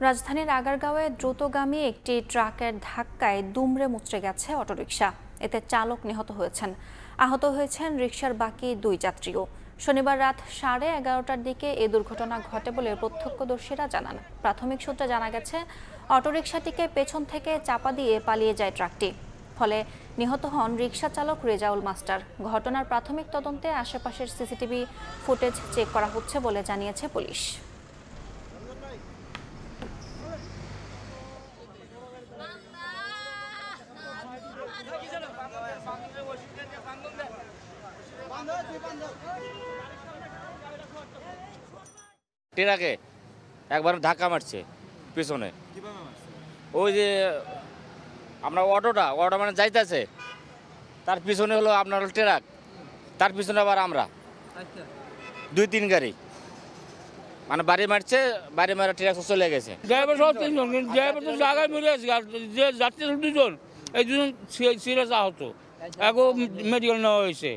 রাজধানীর আগারগাঁওয়ে দ্রুতগামী একটি ট্রাকের ধাক্কায় দুমড়ে মুচড়ে গেছে অটোরিকশা। এতে চালক নিহত হয়েছেন। আহত হয়েছেন রিকশার বাকি 2 যাত্রীও। শনিবার রাত 11:30টার দিকে এ দুর্ঘটনা ঘটে বলে প্রত্যক্ষদর্শীরা জানান। প্রাথমিক সূত্রে জানা গেছে, অটোরিকশাটিকে পেছন থেকে চাপা দিয়ে পালিয়ে যায় ট্রাকটি। ফলে নিহত হন রিকশা চালক রেজাউল মাস্টার। ঘটনার প্রাথমিক তদন্তে আশেপাশের সিসিটিভি ফুটেজ চেক করা হচ্ছে বলে জানিয়েছে পুলিশ। ট্রাকে একবার ধাক্কা মারছে পিছনে। ওই যে আপনার অটোটা মানে যাইতেছে, তার পিছনে হলো আপনার ট্রাক, তার পিছনে আবার আমরা 2-3 গাড়ি মানে বাড়ি মারছে, বাড়ি মারা ট্রাক চলে গেছে। ড্রাইভার সহ 3 জন, ড্রাইভার তো জায়গায় মরে গেছে। যে যাত্রী 2 জন, এই 2 জন সিরিয়াস আহত, এখন মেডিকেল নেওয়া হয়েছে।